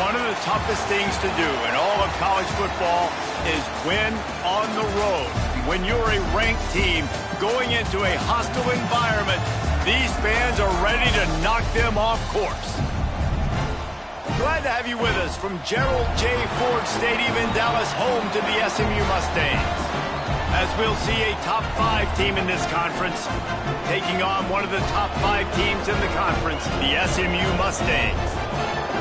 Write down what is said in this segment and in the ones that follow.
One of the toughest things to do in all of college football is win on the road. When you're a ranked team going into a hostile environment, these fans are ready to knock them off course. Glad to have you with us from Gerald J. Ford Stadium in Dallas, home to the SMU Mustangs. As we'll see a top 5 team in this conference taking on one of the top 5 teams in the conference, the SMU Mustangs.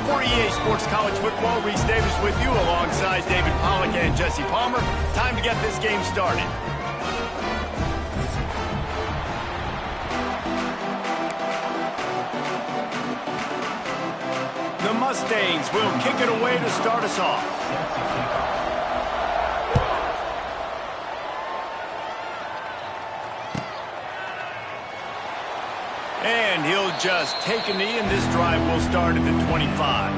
For EA Sports College Football, Reese Davis with you alongside David Pollack and Jesse Palmer. Time to get this game started. The Mustangs will kick it away to start us off. And he'll just take a knee, and this drive will start at the 25.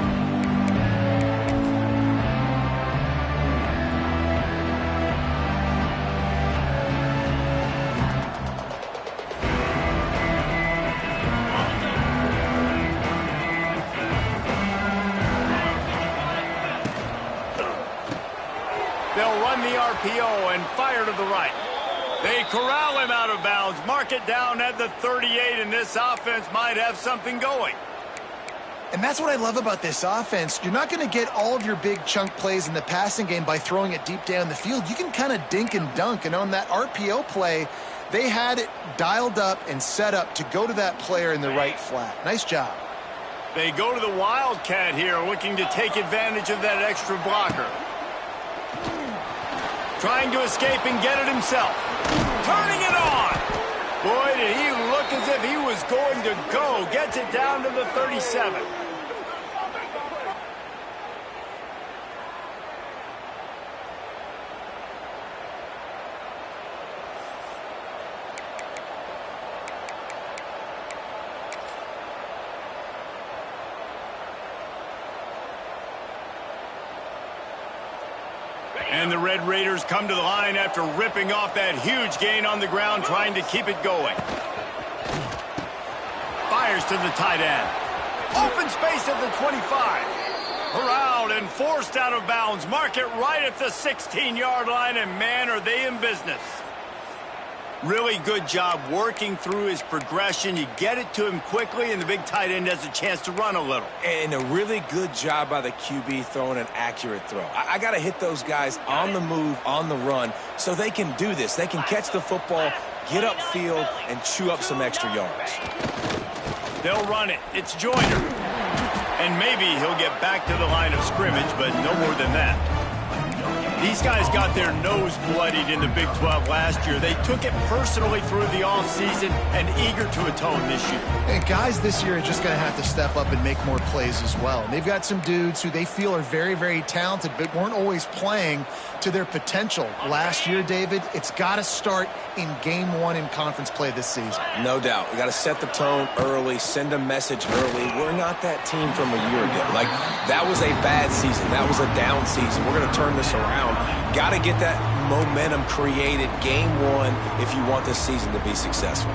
They'll run the RPO and fire to the right. They corral him out of bounds, mark it down at the 38, and this offense might have something going. And that's what I love about this offense. You're not going to get all of your big chunk plays in the passing game by throwing it deep down the field. You can kind of dink and dunk, and on that RPO play, they had it dialed up and set up to go to that player in the right flat. Nice job. They go to the Wildcat here, looking to take advantage of that extra blocker. Trying to escape and get it himself. Turning it on. Boy, did he look as if he was going to go. Gets it down to the 37. And the Red Raiders come to the line after ripping off that huge gain on the ground, trying to keep it going. Fires to the tight end. Open space at the 25. Corralled and forced out of bounds. Mark it right at the 16-yard line, and man, are they in business. Really good job working through his progression. You get it to him quickly, and the big tight end has a chance to run a little. And a really good job by the QB throwing an accurate throw. I got to hit those guys on the move, on the run, so they can do this. They can catch the football, get upfield, and chew up some extra yards. They'll run it. It's Joyner. And maybe he'll get back to the line of scrimmage, but no more than that. These guys got their nose bloodied in the Big 12 last year. They took it personally through the offseason and eager to atone this year. And guys this year are just going to have to step up and make more plays as well. And they've got some dudes who they feel are very, very talented but weren't always playing to their potential. Last year, David, it's got to start in Game 1 in conference play this season. No doubt. We got to set the tone early, send a message early. We're not that team from a year ago. Like, that was a bad season. That was a down season. We're going to turn this around. Got to get that momentum created Game 1 if you want this season to be successful.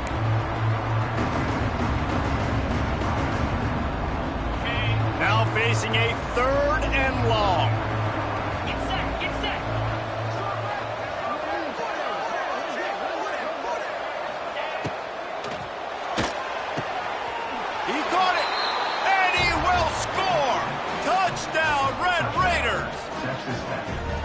Now facing a 3rd and long. Get set, get set. He caught it, and he will score. Touchdown, Red Raiders.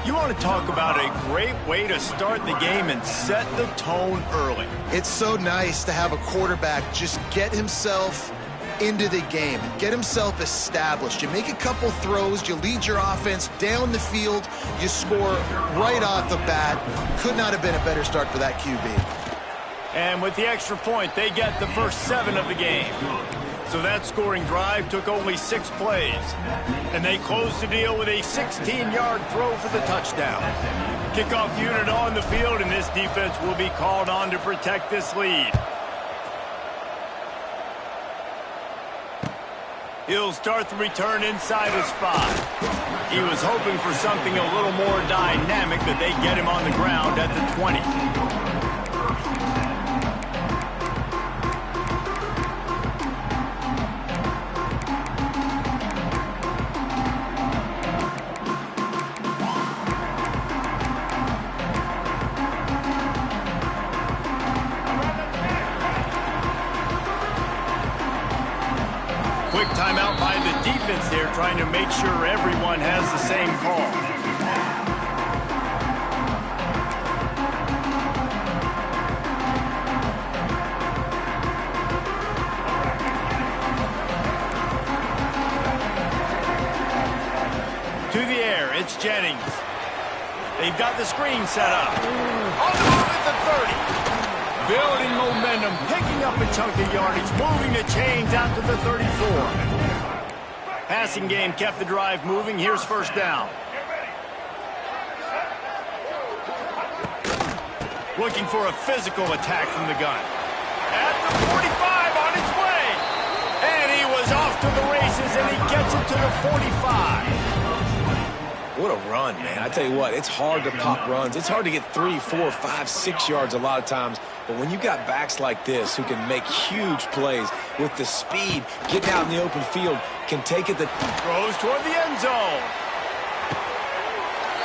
You want to talk about a great way to start the game and set the tone early. It's so nice to have a quarterback just get himself into the game, get himself established. You make a couple throws, you lead your offense down the field, you score right off the bat. Could not have been a better start for that QB. And with the extra point, they get the first 7 of the game. So that scoring drive took only 6 plays. And they closed the deal with a 16-yard throw for the touchdown. Kickoff unit on the field, and this defense will be called on to protect this lead. He'll start the return inside his 5. He was hoping for something a little more dynamic, but they get him on the ground at the 20. Quick timeout by the defense there, trying to make sure everyone has the same call. To the air, it's Jennings. They've got the screen set up. On the move at the 30. Building momentum, picking up a chunk of yardage, moving the chains out to the 34. Passing game kept the drive moving. Here's first down. Looking for a physical attack from the gun. At the 45 on its way. And he was off to the races, and he gets it to the 45. What a run, man. I tell you what, it's hard to pop runs. It's hard to get 3, 4, 5, 6 yards a lot of times. But when you got backs like this who can make huge plays with the speed, getting out in the open field, can take it. Throws toward the end zone.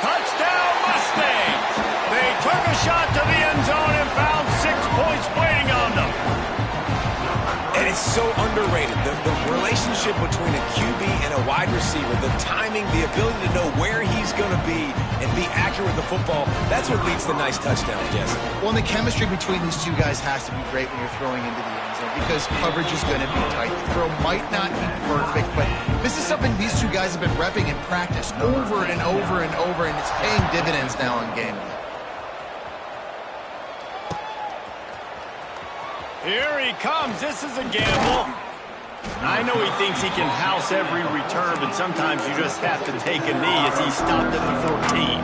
Touchdown, Mustangs! They took a shot to the end zone and found 6 points waiting on them. And it's so underrated. The relationship between a QB and a wide receiver, the timing, the ability to know where he's going to be and be accurate with the football, that's what leads to nice touchdowns, Jesse. Well, and the chemistry between these two guys has to be great when you're throwing into the end zone because coverage is going to be tight. The throw might not be perfect, but this is something these two guys have been repping in practice over and over and over, and it's paying dividends now in game day. Here he comes. This is a gamble. I know he thinks he can house every return, but sometimes you just have to take a knee as he stopped at the 14.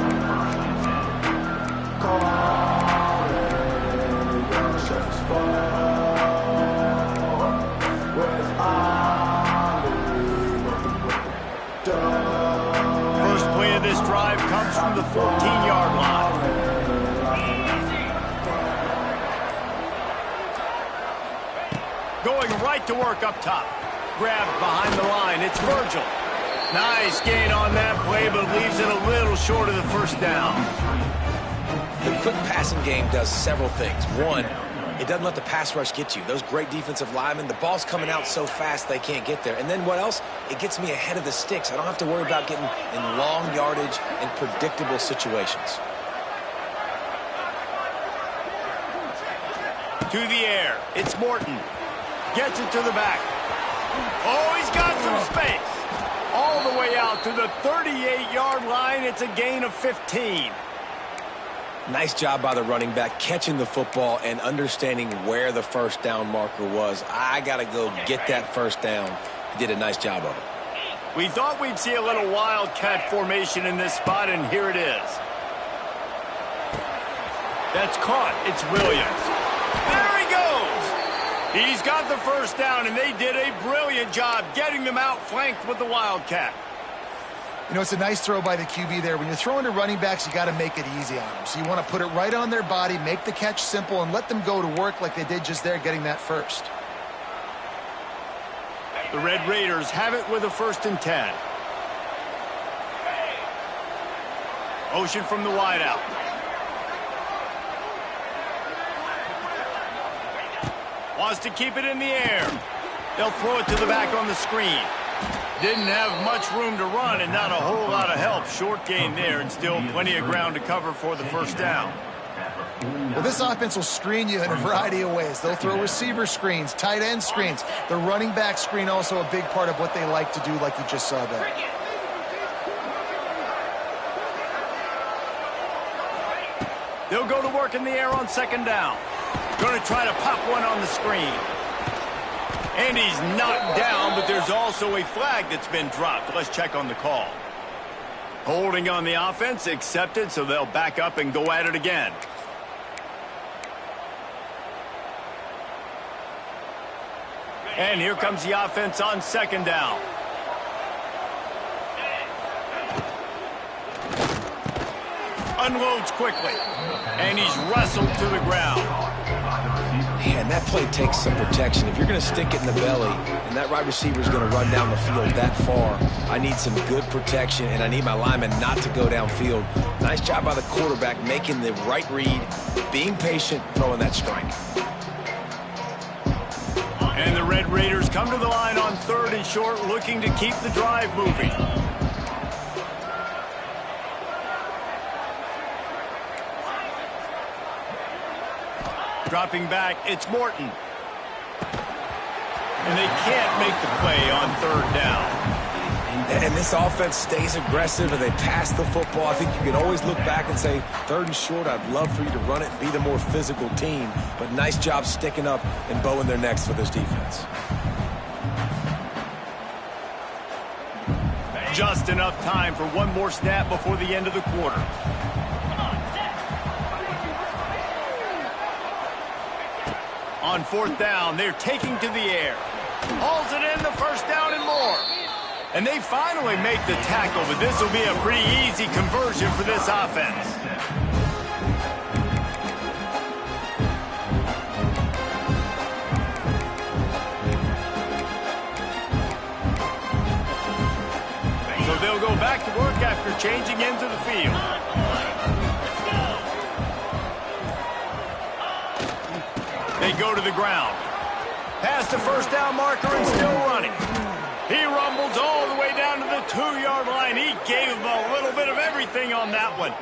First play of this drive comes from the 14-yard line. Going right to work up top. Grabbed behind the line. It's Virgil. Nice gain on that play, but leaves it a little short of the first down. The quick passing game does several things. One, it doesn't let the pass rush get you. Those great defensive linemen, the ball's coming out so fast they can't get there. And then what else? It gets me ahead of the sticks. I don't have to worry about getting in long yardage and predictable situations. To the air. It's Morton. Gets it to the back. Oh, he's got some space. All the way out to the 38-yard line. It's a gain of 15. Nice job by the running back, catching the football and understanding where the first down marker was. I got to go get that first down. He did a nice job of it. We thought we'd see a little wildcat formation in this spot, and here it is. That's caught. It's Williams. There he goes. He's got the first down, and they did a brilliant job getting them outflanked with the wildcat. You know, it's a nice throw by the QB there. When you're throwing to running backs, you got to make it easy on them. So you want to put it right on their body, make the catch simple, and let them go to work like they did just there, getting that first. The Red Raiders have it with a 1st and 10. Motion from the wideout. Wants to keep it in the air. They'll throw it to the back on the screen. Didn't have much room to run and not a whole lot of help. Short gain there and still plenty of ground to cover for the first down. Well, this offense will screen you in a variety of ways. They'll throw receiver screens, tight end screens. The running back screen also a big part of what they like to do, like you just saw there. They'll go to work in the air on 2nd down. Going to try to pop one on the screen. And he's knocked down, but there's also a flag that's been dropped. Let's check on the call. Holding on the offense, accepted, so they'll back up and go at it again. And here comes the offense on 2nd down. Unloads quickly. And he's wrestled to the ground. Man, that play takes some protection. If you're going to stick it in the belly and that wide receiver is going to run down the field that far, I need some good protection, and I need my lineman not to go downfield. Nice job by the quarterback making the right read, being patient, throwing that strike. And the Red Raiders come to the line on 3rd and short, looking to keep the drive moving. Dropping back, it's Morton. And they can't make the play on 3rd down. And this offense stays aggressive and they pass the football. I think you can always look back and say, 3rd and short, I'd love for you to run it and be the more physical team. But nice job sticking up and bowing their necks for this defense. Just enough time for one more snap before the end of the quarter. On 4th down, they're taking to the air. Hauls it in, the 1st down and more. And they finally make the tackle, but this will be a pretty easy conversion for this offense. So they'll go back to work after changing into the field. They go to the ground. Past the 1st down marker and still running. He rumbles all the way down to the 2-yard line. He gave them a little bit of everything on that one.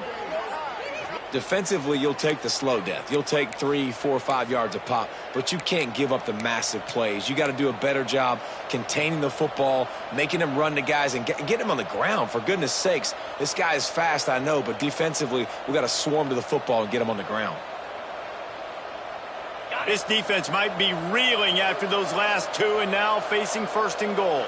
Defensively, you'll take the slow death. You'll take 3, 4, 5 yards a pop, but you can't give up the massive plays. You got to do a better job containing the football, making them run to guys, and get him on the ground. For goodness sakes, this guy is fast, I know, but defensively, we got to swarm to the football and get him on the ground. This defense might be reeling after those last 2 and now facing 1st and goal.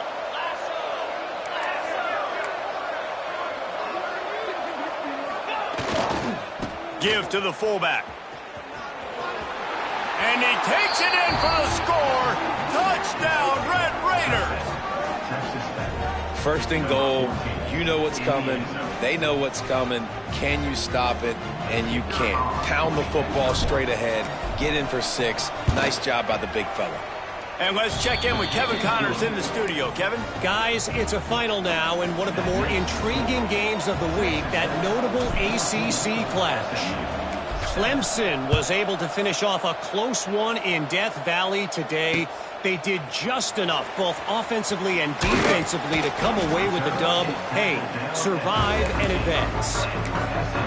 Give to the fullback. And he takes it in for the score. Touchdown, Red Raiders. 1st and goal. You know what's coming. They know what's coming. Can you stop it? And you can't. Pound the football straight ahead. Get in for 6. Nice job by the big fella. And let's check in with Kevin Connors in the studio. Kevin? Guys, it's a final now in one of the more intriguing games of the week, that notable ACC clash. Clemson was able to finish off a close one in Death Valley today. They did just enough, both offensively and defensively, to come away with the dub. Hey, survive and advance.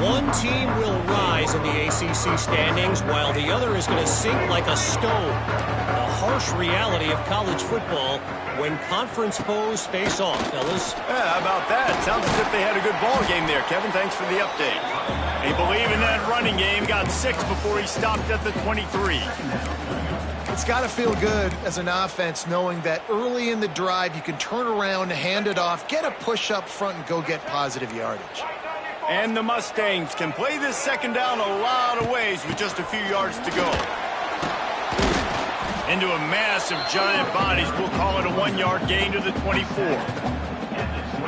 One team will rise in the ACC standings, while the other is going to sink like a stone. The harsh reality of college football when conference foes face off, fellas. Yeah, how about that? Sounds as if they had a good ball game there. Kevin, thanks for the update. They believe in that running game. Got 6 before he stopped at the 23. It's got to feel good as an offense knowing that early in the drive you can turn around, hand it off, get a push up front, and go get positive yardage. And the Mustangs can play this 2nd down a lot of ways with just a few yards to go. Into a massive giant bodies, we'll call it a 1-yard gain to the 24.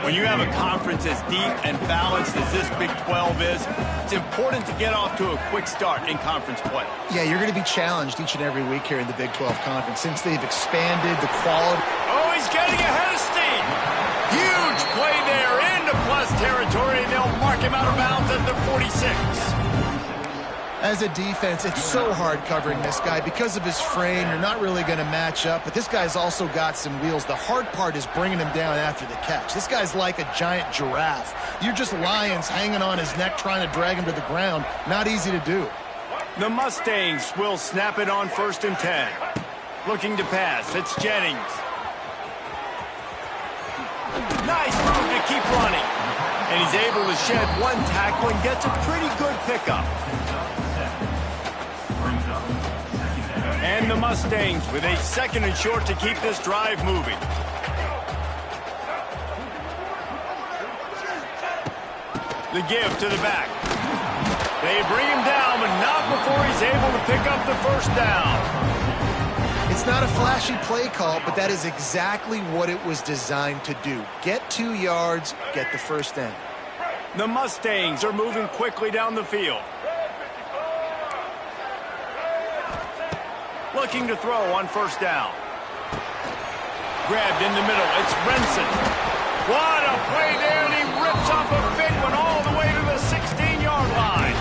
When you have a conference as deep and balanced as this Big 12 is, it's important to get off to a quick start in conference play. Yeah, you're going to be challenged each and every week here in the Big 12 Conference since they've expanded the quality. Oh, he's getting ahead of steam. Huge play there into plus territory, and they'll mark him out of bounds at the 46. As a defense, it's so hard covering this guy. Because of his frame, you're not really going to match up, but this guy's also got some wheels. The hard part is bringing him down after the catch. This guy's like a giant giraffe. You're just lions hanging on his neck trying to drag him to the ground. Not easy to do. The Mustangs will snap it on 1st and 10. Looking to pass, it's Jennings. Nice move to keep running. And he's able to shed one tackle and gets a pretty good pickup. And the Mustangs with a 2nd and short to keep this drive moving. The give to the back. They bring him down, but not before he's able to pick up the 1st down. It's not a flashy play call, but that is exactly what it was designed to do. Get 2 yards, get the 1st down. The Mustangs are moving quickly down the field. Looking to throw on 1st down. Grabbed in the middle. It's Renson. What a play there, and he rips off a big one all the way to the 16-yard line.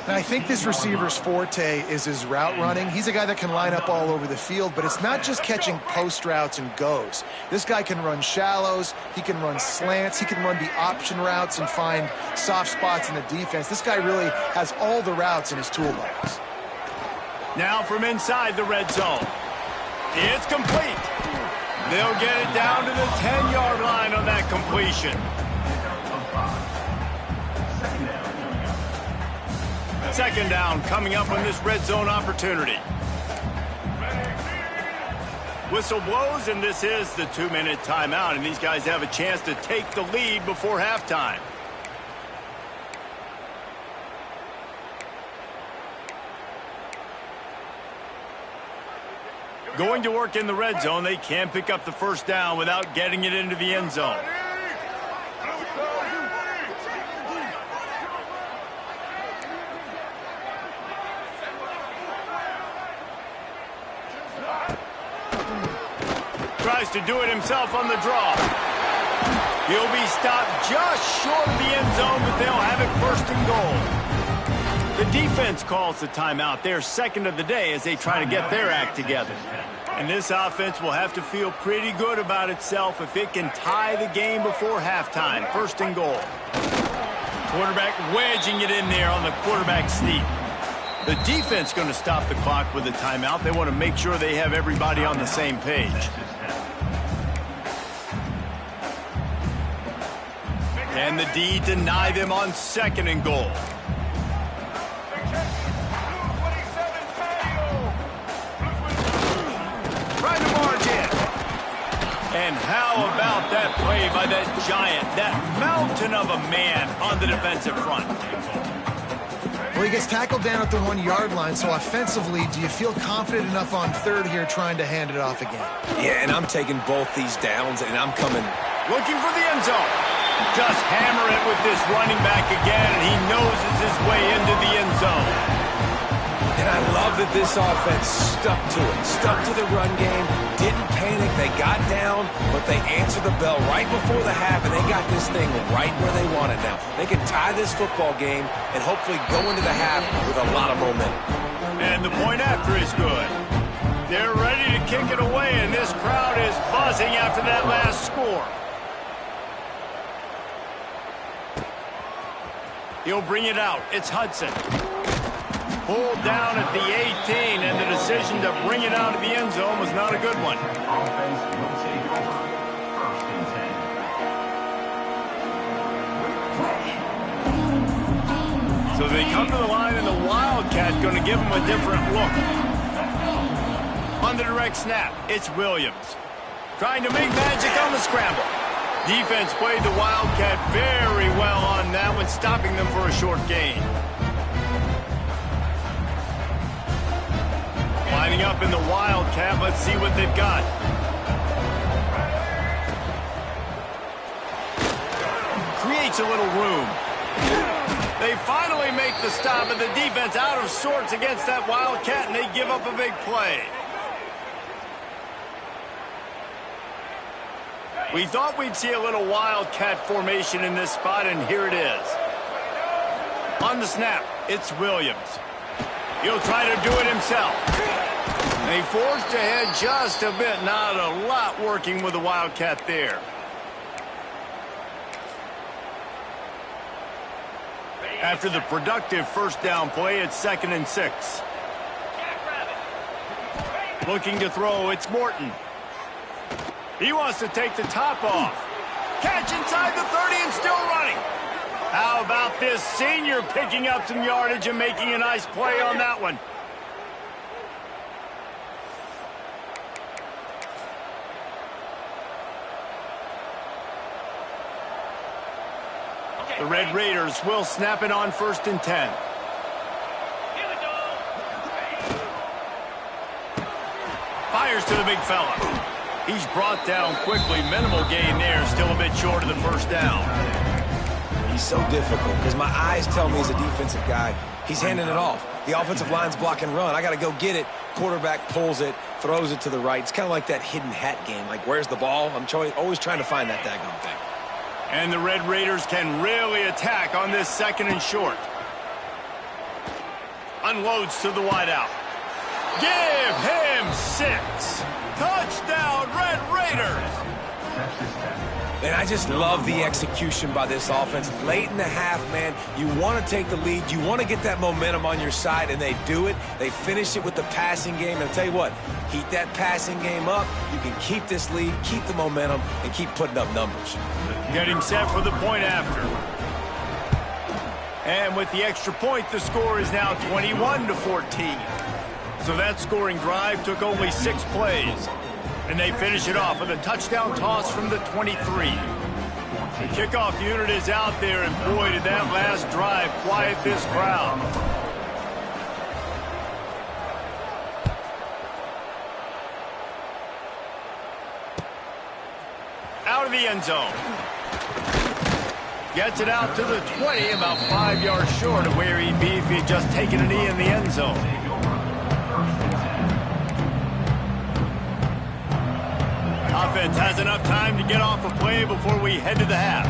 And I think this receiver's forte is his route running. He's a guy that can line up all over the field, but it's not just catching post routes and goes. This guy can run shallows, he can run slants, he can run the option routes and find soft spots in the defense. This guy really has all the routes in his toolbox. Now from inside the red zone. It's complete. They'll get it down to the 10-yard line on that completion. Second down coming up on this red zone opportunity. Whistle blows, and this is the 2-minute timeout, and these guys have a chance to take the lead before halftime. Going to work in the red zone, they can pick up the first down without getting it into the end zone. Tries to do it himself on the draw. He'll be stopped just short of the end zone, but they'll have it first and goal. The defense calls the timeout. They're second of the day as they try to get their act together. And this offense will have to feel pretty good about itself if it can tie the game before halftime. First and goal. Quarterback wedging it in there on the quarterback sneak. The defense going to stop the clock with a timeout. They want to make sure they have everybody on the same page. And the D deny them on second and goal. Trying to march in. And how about that play by that giant, that mountain of a man on the defensive front? Well, he gets tackled down at the 1-yard line, so offensively, do you feel confident enough on third here trying to hand it off again? Yeah, and I'm taking both these downs, and I'm coming. Looking for the end zone. Just hammer it with this running back again, and he noses his way into the end zone. And I love that this offense stuck to it, stuck to the run game, didn't panic. They got down, but they answered the bell right before the half, and they got this thing right where they want it now. They can tie this football game and hopefully go into the half with a lot of momentum. And the point after is good. They're ready to kick it away, and this crowd is buzzing after that last score. He'll bring it out. It's Hudson. Pulled down at the 18, and the decision to bring it out of the end zone was not a good one. So they come to the line, and the Wildcat going to give them a different look. On the direct snap, it's Williams. Trying to make magic on the scramble. Defense played the Wildcat very well on that one, stopping them for a short gain. Lining up in the Wildcat, let's see what they've got. Creates a little room. They finally make the stop, and the defense out of sorts against that Wildcat, and they give up a big play. We thought we'd see a little Wildcat formation in this spot, and here it is. On the snap, it's Williams. He'll try to do it himself. They forced ahead just a bit. Not a lot working with the Wildcat there. After the productive first down play, it's 2nd and 6. Looking to throw, it's Morton. He wants to take the top off. Catch inside the 30 and still running. How about this senior picking up some yardage and making a nice play on that one? The Red Raiders will snap it on 1st and 10. Fires to the big fella. He's brought down quickly. Minimal gain there. Still a bit short of the first down. He's so difficult because my eyes tell me he's a defensive guy. He's handing it off. The offensive line's block and run. I got to go get it. Quarterback pulls it, throws it to the right. It's kind of like that hidden hat game. Like, where's the ball? I'm always trying to find that daggone thing. And the Red Raiders can really attack on this 2nd and short. Unloads to the wideout. Give him 6. Touchdown, Red Raiders. And I just love the execution by this offense. Late in the half, man, you want to take the lead. You want to get that momentum on your side, and they do it. They finish it with the passing game. And I'll tell you what, keep that passing game up. You can keep this lead, keep the momentum, and keep putting up numbers. Getting set for the point after. And with the extra point, the score is now 21-14. So that scoring drive took only 6 plays. And they finish it off with a touchdown toss from the 23. The kickoff unit is out there, and boy, did that last drive quiet this crowd. Out of the end zone. Gets it out to the 20, about 5 yards short of where he'd be if he had just taken a knee in the end zone. Offense has enough time to get off a play before we head to the half.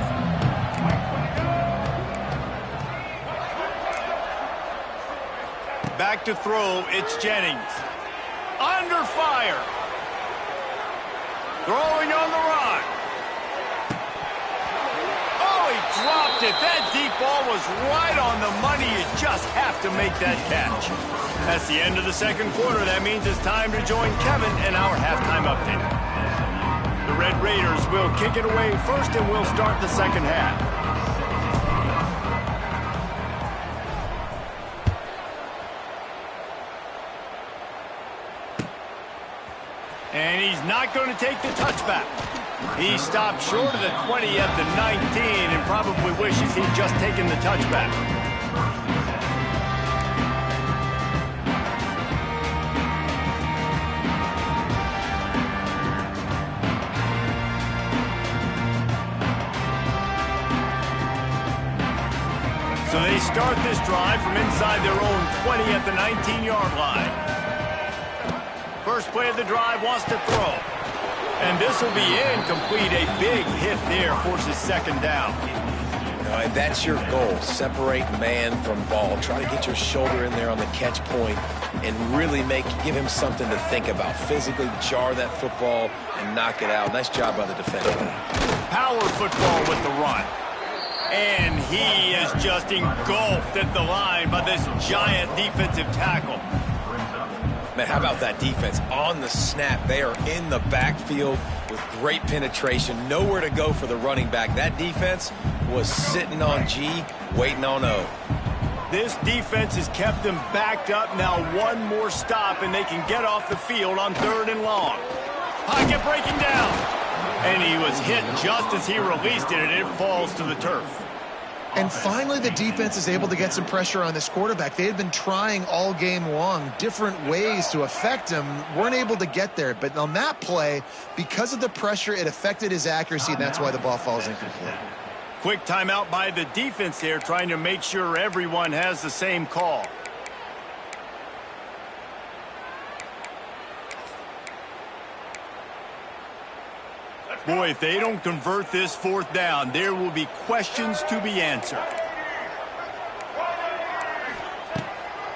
Back to throw, it's Jennings. Under fire. Throwing on the run. Oh, he dropped it. That deep ball was right on the money. You just have to make that catch. That's the end of the second quarter. That means it's time to join Kevin in our halftime update. The Red Raiders will kick it away first, and we'll start the second half. And he's not going to take the touchback. He stopped short of the 20 at the 19 and probably wishes he'd just taken the touchback. So they start this drive from inside their own 20 at the 19-yard line. First play of the drive, wants to throw. And this will be incomplete. A big hit there forces second down. And that's your goal. Separate man from ball. Try to get your shoulder in there on the catch point and really give him something to think about. Physically jar that football and knock it out. Nice job by the defender. Power football with the run. And he is just engulfed at the line by this giant defensive tackle. Man, how about that defense? On the snap, they are in the backfield with great penetration. Nowhere to go for the running back. That defense was sitting on G, waiting on O. This defense has kept them backed up. Now one more stop, and they can get off the field on 3rd and long. Pocket breaking down. And he was hit just as he released it, and it falls to the turf. And finally, the defense is able to get some pressure on this quarterback. They had been trying all game long different ways to affect him, weren't able to get there. But on that play, because of the pressure, it affected his accuracy, and that's why the ball falls incomplete. Quick timeout by the defense there, trying to make sure everyone has the same call. Boy, if they don't convert this 4th down, there will be questions to be answered.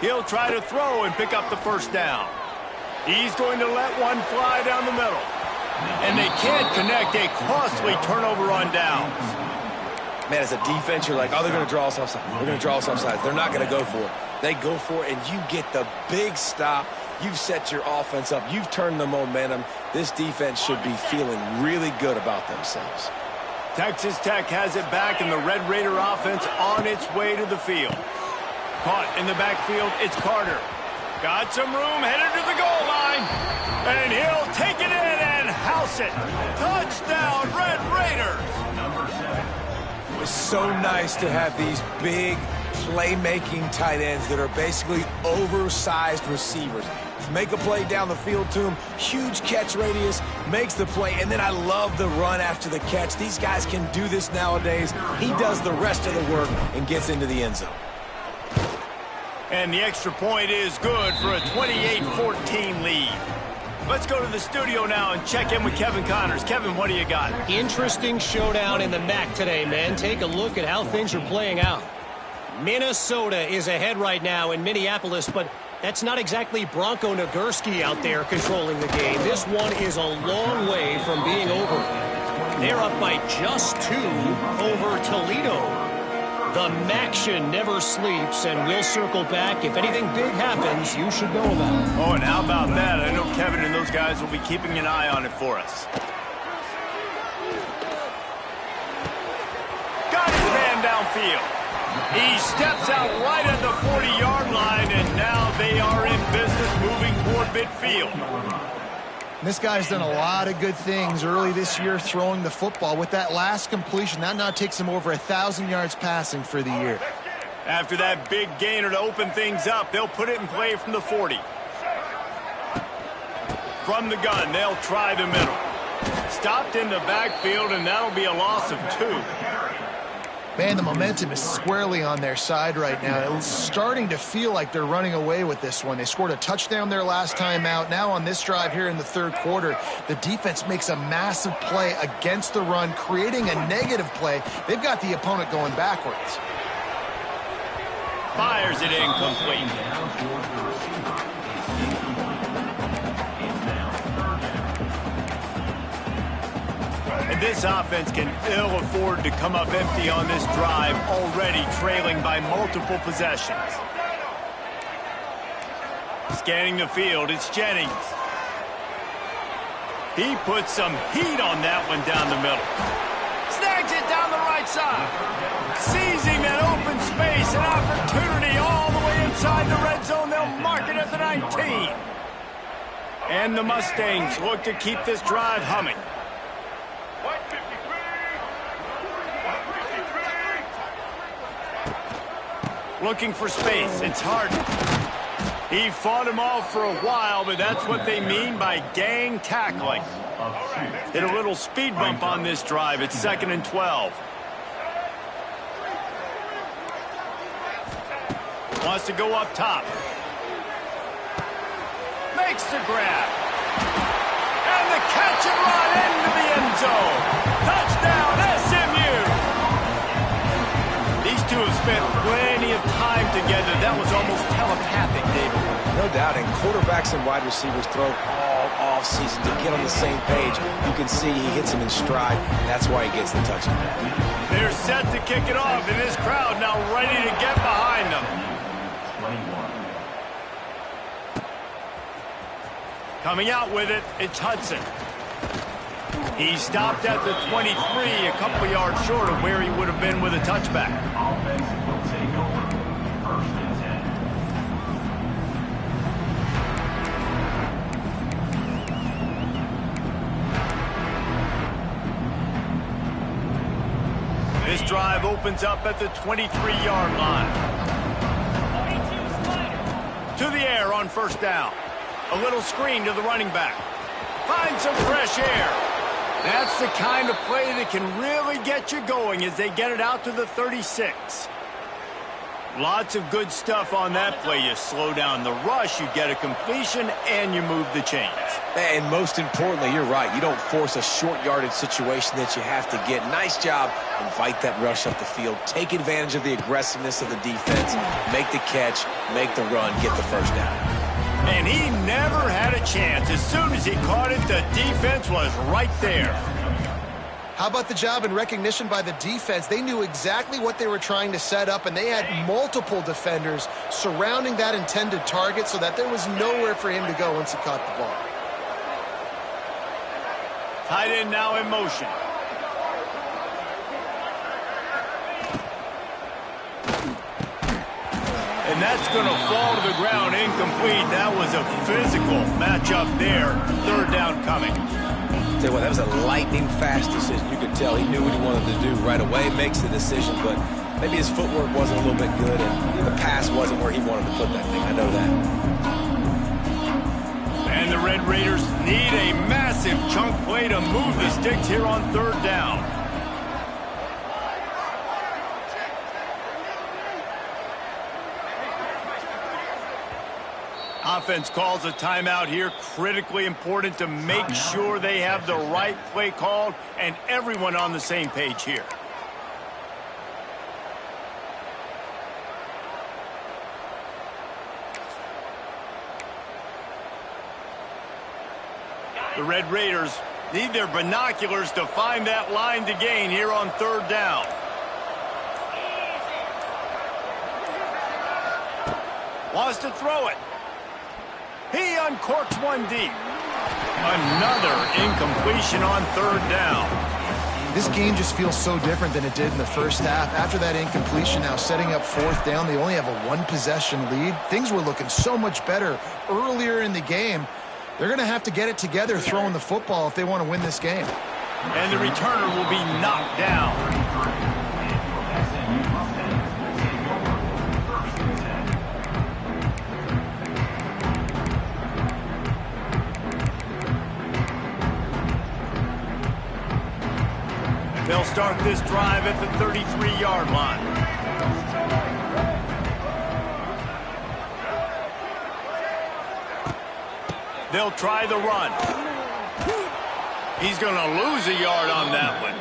He'll try to throw and pick up the first down. He's going to let one fly down the middle. And they can't connect. A costly turnover on downs. Man, as a defense, you're like, oh, they're going to draw us offside. They're going to draw us offside. They're not going to go for it. They go for it, and you get the big stop. You've set your offense up. You've turned the momentum. This defense should be feeling really good about themselves. Texas Tech has it back, and the Red Raider offense on its way to the field. Caught in the backfield, it's Carter. Got some room, headed to the goal line. And he'll take it in and house it. Touchdown, Red Raiders. It's so nice to have these big playmaking tight ends that are basically oversized receivers. Make a play down the field to him, huge catch radius, makes the play, and then I love the run after the catch. These guys can do this nowadays. He does the rest of the work and gets into the end zone. And the extra point is good for a 28-14 lead. Let's go to the studio now and check in with Kevin Connors. Kevin, what do you got? Interesting showdown in the MAC today, man. Take a look at how things are playing out. Minnesota is ahead right now in Minneapolis, but that's not exactly Bronco Nagurski out there controlling the game. This one is a long way from being over. They're up by just 2 over Toledo. The Maction never sleeps, and we'll circle back. If anything big happens, you should know about it. Oh, and how about that? I know Kevin and those guys will be keeping an eye on it for us. Got his man downfield. He steps out right at the 40-yard line, and now they are in business moving toward midfield. This guy's done a lot of good things early this year throwing the football. With that last completion, that now takes him over 1,000 yards passing for the year. After that big gainer to open things up, they'll put it in play from the 40. From the gun, they'll try the middle. Stopped in the backfield, and that'll be a loss of 2. Man, the momentum is squarely on their side right now. It's starting to feel like they're running away with this one. They scored a touchdown their last time out. Now on this drive here in the third quarter, the defense makes a massive play against the run, creating a negative play. They've got the opponent going backwards. Fires it incomplete. And this offense can ill afford to come up empty on this drive, already trailing by multiple possessions. Scanning the field, it's Jennings. He puts some heat on that one down the middle. Snags it down the right side. Seizing that open space, an opportunity all the way inside the red zone. They'll mark it at the 19. And the Mustangs look to keep this drive humming. Looking for space. It's Harden. He fought him off for a while, but that's what they mean by gang tackling. Hit a little speed bump on this drive. It's 2nd and 12. Wants to go up top. Makes the grab. And the catch and run into the end zone. Touchdown, SMU. These two have spent plenty of time together. That was almost telepathic, David. No doubt, and quarterbacks and wide receivers throw all offseason to get on the same page. You can see he hits him in stride. That's why he gets the touchdown. They're set to kick it off, and this crowd now ready to get behind them. Coming out with it, it's Hudson. He stopped at the 23, a couple yards short of where he would have been with a touchback. This drive opens up at the 23-yard line. To the air on first down. A little screen to the running back. Find some fresh air. That's the kind of play that can really get you going as they get it out to the 36. Lots of good stuff on that play. You slow down the rush, you get a completion, and you move the chains. And most importantly, you're right. You don't force a short yardage situation that you have to get. Nice job. Invite that rush up the field. Take advantage of the aggressiveness of the defense. Make the catch, make the run, get the first down. And he never had a chance. As soon as he caught it, the defense was right there. How about the job and recognition by the defense? They knew exactly what they were trying to set up, and they had multiple defenders surrounding that intended target so that there was nowhere for him to go once he caught the ball. Tight end now in motion. And that's going to fall to the ground incomplete. That was a physical matchup there. Third down coming. Tell you what, that was a lightning-fast decision. You could tell he knew what he wanted to do right away. Makes the decision, but maybe his footwork wasn't a little bit good, and the pass wasn't where he wanted to put that thing. I know that. And the Red Raiders need a massive chunk play to move the sticks here on third down. Offense calls a timeout here. Critically important to make sure they have the right play called and everyone on the same page here. The Red Raiders need their binoculars to find that line to gain here on third down. Wants to throw it. He uncorks one deep. Another incompletion on third down. This game just feels so different than it did in the first half. After that incompletion, now setting up fourth down, they only have a one-possession lead. Things were looking so much better earlier in the game. They're going to have to get it together throwing the football if they want to win this game. And the returner will be knocked down. They'll start this drive at the 33-yard line. They'll try the run. He's going to lose a yard on that one.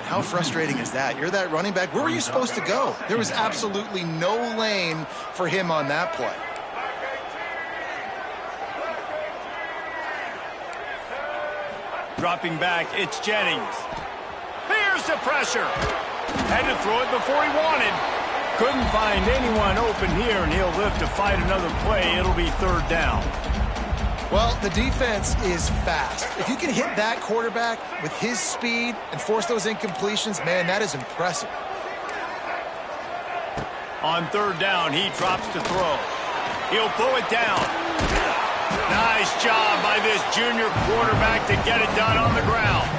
How frustrating is that? You're that running back. Where were you supposed to go? There was absolutely no lane for him on that play. Dropping back, it's Jennings. Here's the pressure. Had to throw it before he wanted. Couldn't find anyone open here, and he'll live to fight another play. It'll be third down. Well, the defense is fast. If you can hit that quarterback with his speed and force those incompletions, man, that is impressive. On third down, he drops to throw. He'll pull it down. Nice job by this junior quarterback to get it done on the ground.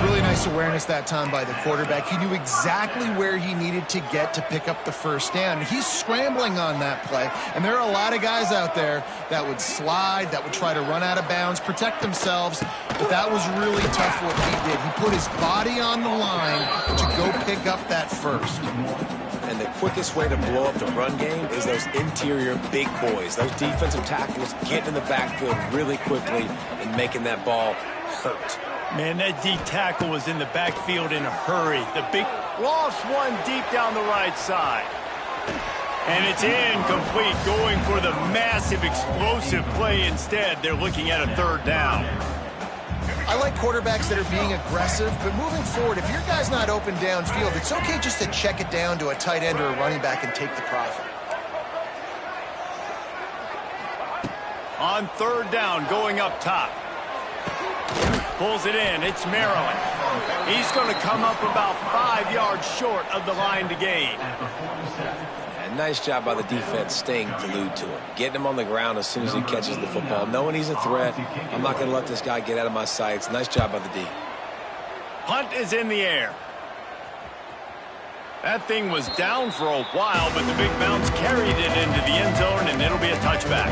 Really nice awareness that time by the quarterback. He knew exactly where he needed to get to pick up the first down. He's scrambling on that play, and there are a lot of guys out there that would slide, that would try to run out of bounds, protect themselves, but that was really tough what he did. He put his body on the line to go pick up that first. And the quickest way to blow up the run game is those interior big boys. Those defensive tackles getting in the backfield really quickly and making that ball hurt. Man, that D tackle was in the backfield in a hurry. The big lost one deep down the right side. And it's incomplete, going for the massive explosive play instead. They're looking at a third down. I like quarterbacks that are being aggressive, but moving forward, if your guy's not open downfield, it's okay just to check it down to a tight end or a running back and take the profit. On third down, going up top. Pulls it in. It's Maryland. He's going to come up about 5 yards short of the line to gain. And nice job by the defense staying glued to him. Getting him on the ground as soon as he catches the football. Knowing he's a threat, I'm not going to let this guy get out of my sights. Nice job by the D. Punt is in the air. That thing was down for a while, but the big bounce carried it into the end zone, and it'll be a touchback.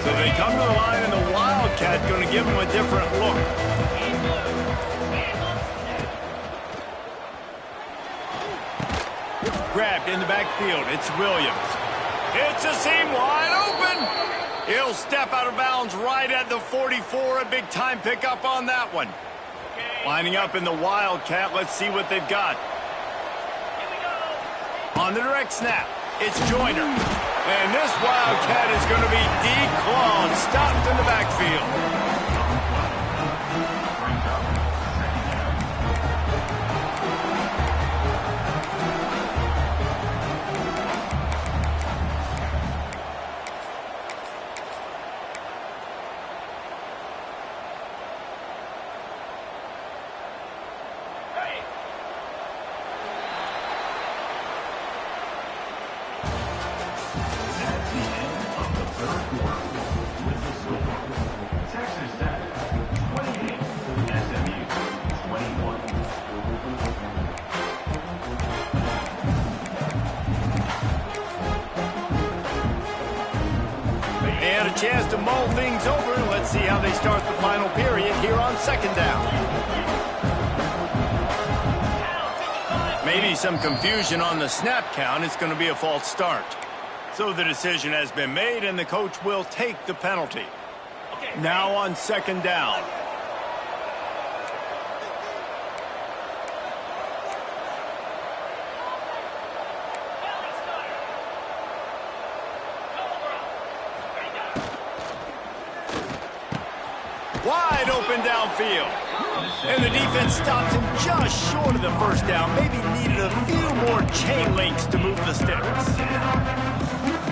So they come to the line, and the Wildcat going to give them a different look. Grabbed in the backfield. It's Williams. It's a seam wide open. He'll step out of bounds right at the 44. A big time pickup on that one. Lining up in the Wildcat. Let's see what they've got. On the direct snap, it's Joyner. And this Wildcat is going to be declawed, stopped in the backfield. Chance to mull things over. Let's see how they start the final period here on second down. Maybe some confusion on the snap count. It's going to be a false start. So the decision has been made, and the coach will take the penalty. Now on second down. moving downfield. And the defense stops him just short of the first down. Maybe needed a few more chain links to move the sticks.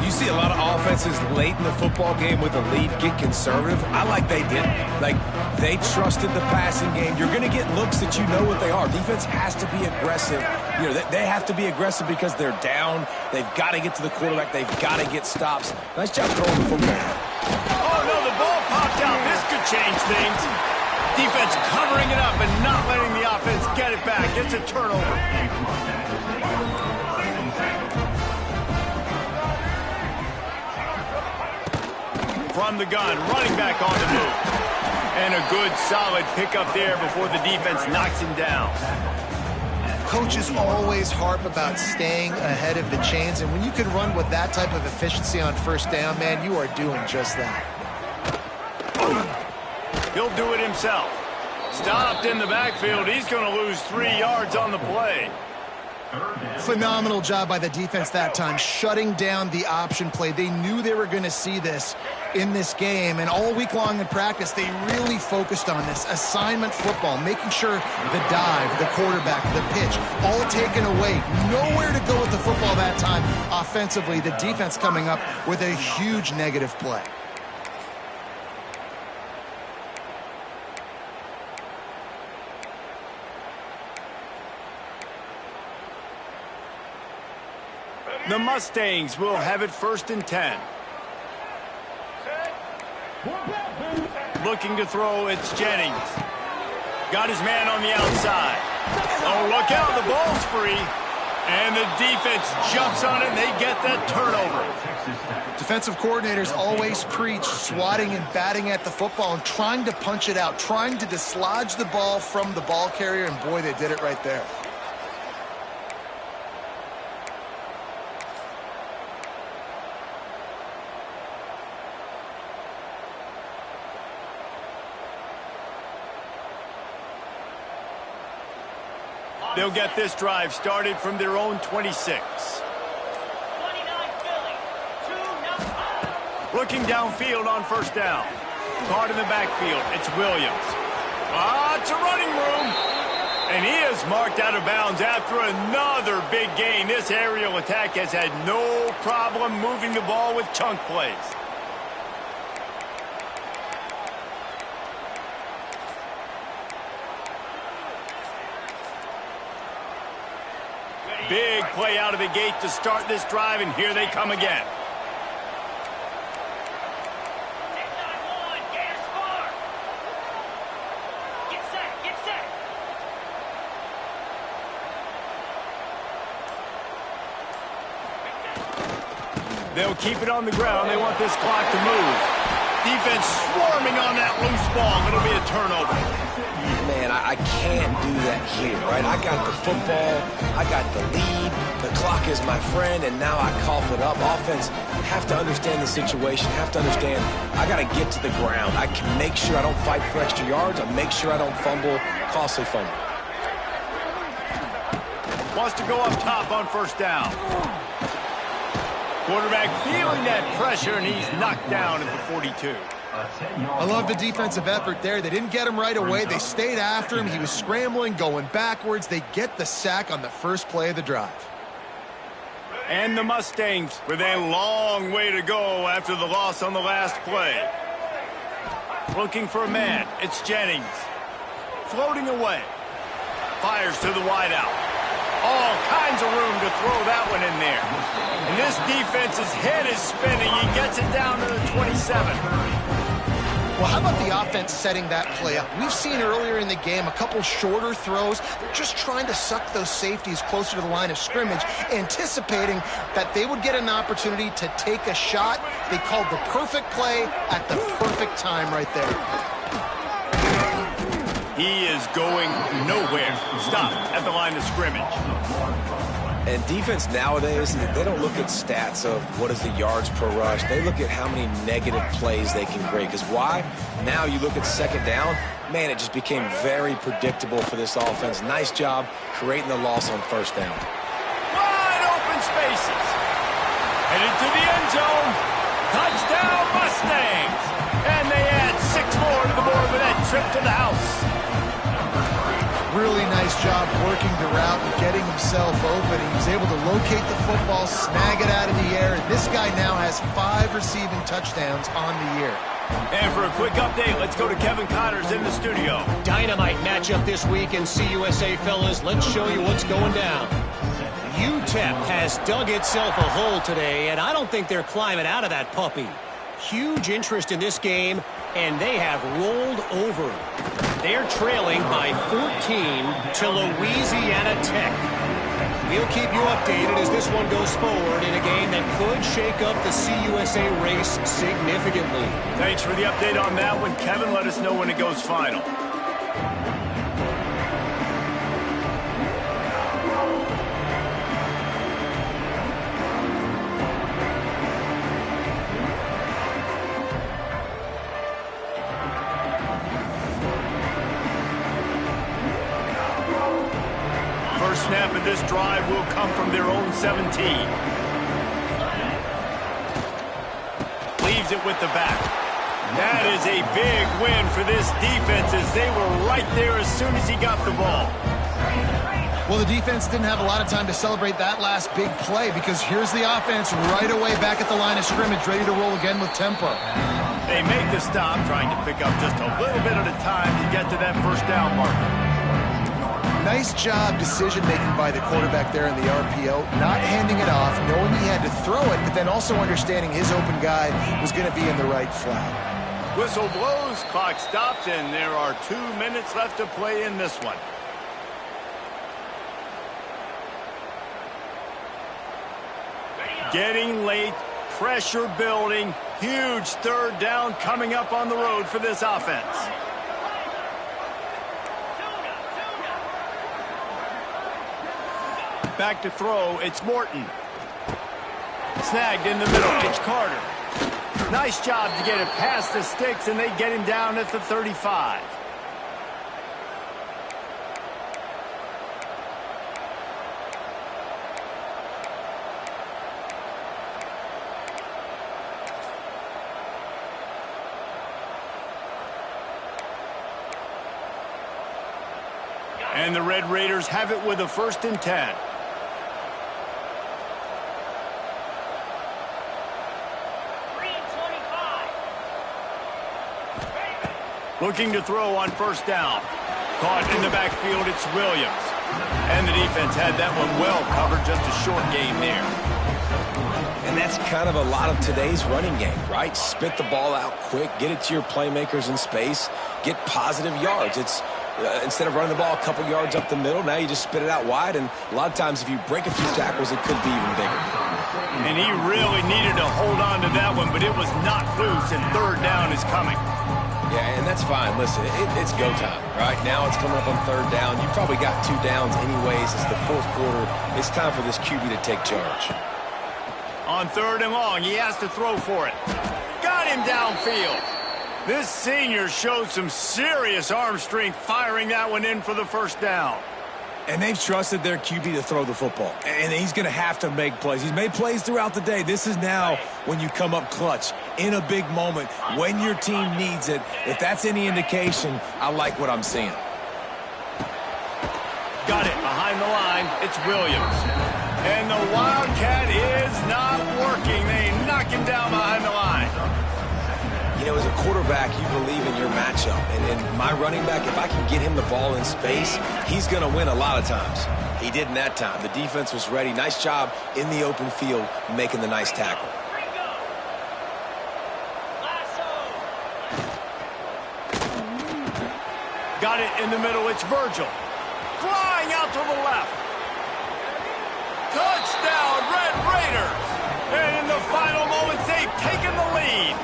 You see a lot of offenses late in the football game with a lead get conservative. I like they did. Like, they trusted the passing game. You're going to get looks that you know what they are. Defense has to be aggressive. You know, they have to be aggressive because they're down. They've got to get to the quarterback. They've got to get stops. Nice job throwing the football. Oh, no, the ball popped out. This could change things. Defense covering it up and not letting the offense get it back. It's a turnover. From the gun, running back on the move. And a good, solid pickup there before the defense knocks him down. Coaches always harp about staying ahead of the chains, and when you can run with that type of efficiency on first down, man, you are doing just that. He'll do it himself. Stopped in the backfield. He's going to lose 3 yards on the play. Phenomenal job by the defense that time, shutting down the option play. They knew they were going to see this in this game, and all week long in practice, they really focused on this assignment football, making sure the dive, the quarterback, the pitch, all taken away. Nowhere to go with the football that time offensively. The defense coming up with a huge negative play. The Mustangs will have it 1st and 10. Looking to throw, it's Jennings. Got his man on the outside. Oh, look out, the ball's free. And the defense jumps on it, and they get that turnover. Defensive coordinators always preach swatting and batting at the football and trying to punch it out, trying to dislodge the ball from the ball carrier, and boy, they did it right there. They'll get this drive started from their own 26. 29 Philly. 2-0. Looking downfield on first down. Caught in the backfield. It's Williams. It's a running room. And he is marked out of bounds after another big gain. This aerial attack has had no problem moving the ball with chunk plays. Big play out of the gate to start this drive, and here they come again. 6-9-1. Gators score. Get set. Get set. They'll keep it on the ground. They want this clock to move. Defense swarming on that loose ball. It'll be a turnover. Man, I can't do that here, right? I got the football, I got the lead, the clock is my friend, and now I cough it up. Offense have to understand the situation, have to understand I got to get to the ground. I can make sure I don't fight for extra yards. I make sure I don't fumble, costly fumble. Wants to go up top on first down. Quarterback feeling that pressure, and he's knocked down at the 42. I love the defensive effort there. They didn't get him right away. They stayed after him. He was scrambling, going backwards. They get the sack on the first play of the drive. And the Mustangs with a long way to go after the loss on the last play. Looking for a man. It's Jennings. Floating away. Fires to the wideout. All kinds of room to throw that one in there. And this defense's head is spinning. He gets it down to the 27. Well, how about the offense setting that play up? We've seen earlier in the game a couple shorter throws. They're just trying to suck those safeties closer to the line of scrimmage, anticipating that they would get an opportunity to take a shot. They called the perfect play at the perfect time right there. He is going nowhere. Stop at the line of scrimmage. And defense nowadays, they don't look at stats of what is the yards per rush. They look at how many negative plays they can create. Because why? Now you look at second down, man, it just became very predictable for this offense. Nice job creating the loss on first down. Wide open spaces. Headed to the end zone. Touchdown Mustangs. And they add 6 more to the board with that trip to the house. Really nice job working the route and getting himself open. He was able to locate the football, snag it out of the air, and this guy now has 5 receiving touchdowns on the year. And for a quick update, let's go to Kevin Connors in the studio. Dynamite matchup this week in CUSA, fellas. Let's show you what's going down. UTEP has dug itself a hole today, and I don't think they're climbing out of that puppy. Huge interest in this game, and they have rolled over. They're trailing by 14 to Louisiana Tech. We'll keep you updated as this one goes forward in a game that could shake up the CUSA race significantly. Thanks for the update on that one, Kevin. Let us know when it goes final. Snap of this drive will come from their own 17. Leaves it with the back. That is a big win for this defense as they were right there as soon as he got the ball. Well, the defense didn't have a lot of time to celebrate that last big play because here's the offense right away back at the line of scrimmage, ready to roll again with tempo. They make the stop, trying to pick up just a little bit at a time to get to that first down marker. Nice job decision-making by the quarterback there in the RPO, not handing it off, knowing he had to throw it, but then also understanding his open guy was going to be in the right flat. Whistle blows, clock stops, and there are 2 minutes left to play in this one. Getting late, pressure building, huge third down coming up on the road for this offense. Back to throw, it's Morton. Snagged in the middle, it's Carter. Nice job to get it past the sticks, and they get him down at the 35. And the Red Raiders have it with a 1st and 10. Looking to throw on 1st down. Caught in the backfield, it's Williams. And the defense had that one well covered, just a short gain there. And that's kind of a lot of today's running game, right? Spit the ball out quick, get it to your playmakers in space, get positive yards. It's instead of running the ball a couple yards up the middle, now you just spit it out wide, and a lot of times if you break a few tackles, it could be even bigger. And he really needed to hold on to that one, but it was not loose, and 3rd down is coming. Yeah, and that's fine. Listen, it's go time, right? Now it's coming up on 3rd down. You probably got 2 downs anyways. It's the 4th quarter. It's time for this QB to take charge. On 3rd and long, he has to throw for it. Got him downfield. This senior showed some serious arm strength firing that one in for the 1st down. And they've trusted their QB to throw the football. And he's going to have to make plays. He's made plays throughout the day. This is now when you come up clutch in a big moment when your team needs it. If that's any indication, I like what I'm seeing. Got it behind the line. It's Williams. And the Wildcat is not working. They knock him down behind the line. You know, as a quarterback, you believe in your matchup. And in my running back, if I can get him the ball in space, he's going to win a lot of times. He did in that time. The defense was ready. Nice job in the open field making the nice tackle. Got it in the middle. It's Virgil. Flying out to the left. Touchdown, Red Raiders. And in the final moments, they've taken the lead.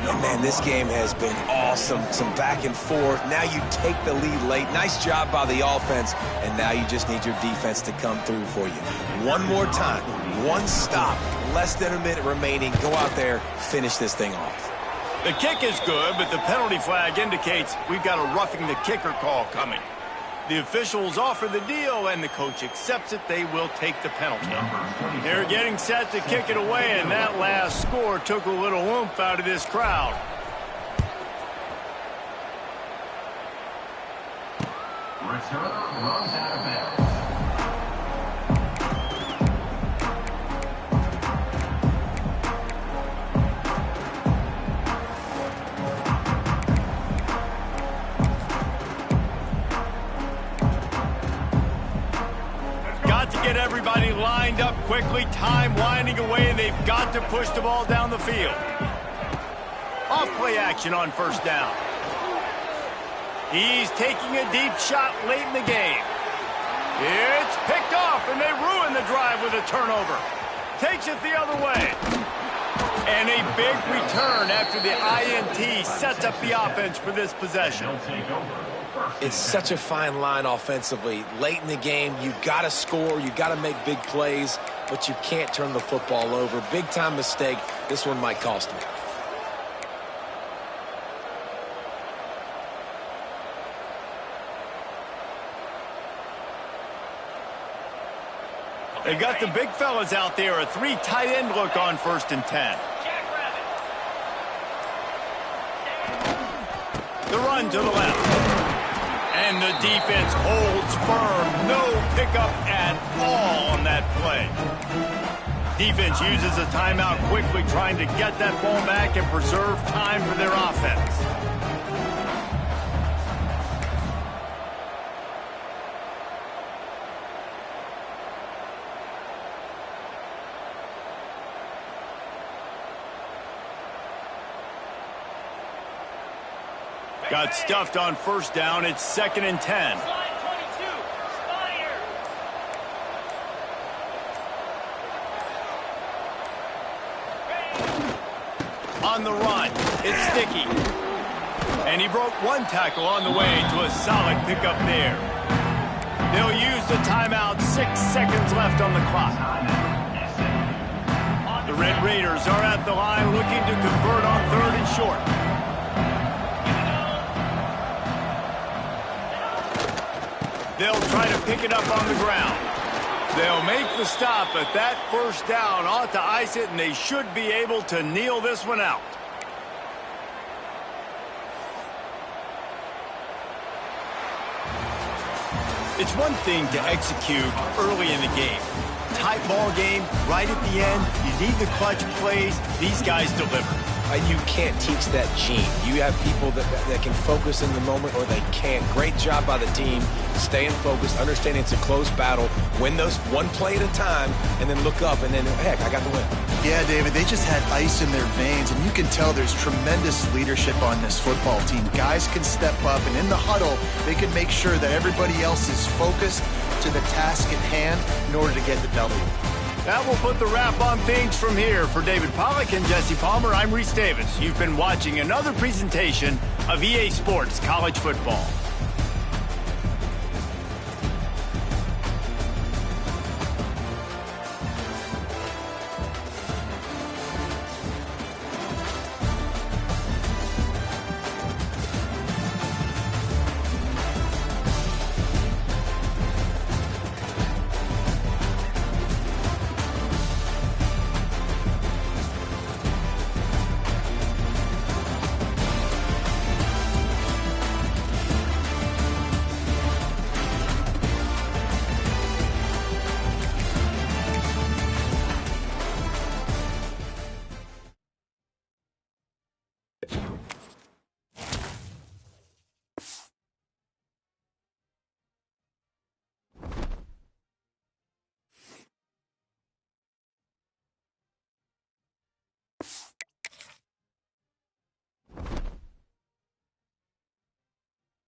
And man, this game has been awesome. Some back and forth. Now you take the lead late. Nice job by the offense. And now you just need your defense to come through for you. One more time. One stop. Less than a minute remaining. Go out there. Finish this thing off. The kick is good, but the penalty flag indicates we've got a roughing the kicker call coming. The officials offer the deal, and the coach accepts it. They will take the penalty. They're getting set to kick it away, and that last score took a little oomph out of this crowd. Returner runs out of bounds. Got to get everybody lined up quickly. Time winding away, and they've got to push the ball down the field. Off play action on first down. He's taking a deep shot late in the game. It's picked off, and they ruin the drive with a turnover. Takes it the other way. And a big return after the INT sets up the offense for this possession. It's such a fine line offensively. Late in the game, you got to score, you got to make big plays, but you can't turn the football over. Big-time mistake. This one might cost them. They've got the big fellas out there. A 3 tight end look on 1st and 10. The run to the left. And the defense holds firm. No pickup at all on that play. Defense uses a timeout quickly, trying to get that ball back and preserve time for their offense. Got stuffed on first down. It's 2nd and 10. On the run, it's Sticky. And he broke one tackle on the way to a solid pickup there. They'll use the timeout. 6 seconds left on the clock. The Red Raiders are at the line looking to convert on 3rd and short. They'll try to pick it up on the ground. They'll make the stop, but that first down ought to ice it, and they should be able to kneel this one out. It's one thing to execute early in the game. Tight ball game, right at the end, you need the clutch plays. These guys deliver. You can't teach that gene. You have people that can focus in the moment, or they can't. Great job by the team, staying focused, understanding it's a close battle, win those one play at a time, and then look up, and then, heck, I got the win. Yeah, David, they just had ice in their veins, and you can tell there's tremendous leadership on this football team. Guys can step up, and in the huddle, they can make sure that everybody else is focused to the task at hand in order to get the W. That will put the wrap on things from here. For David Pollack and Jesse Palmer, I'm Reese Davis. You've been watching another presentation of EA Sports College Football.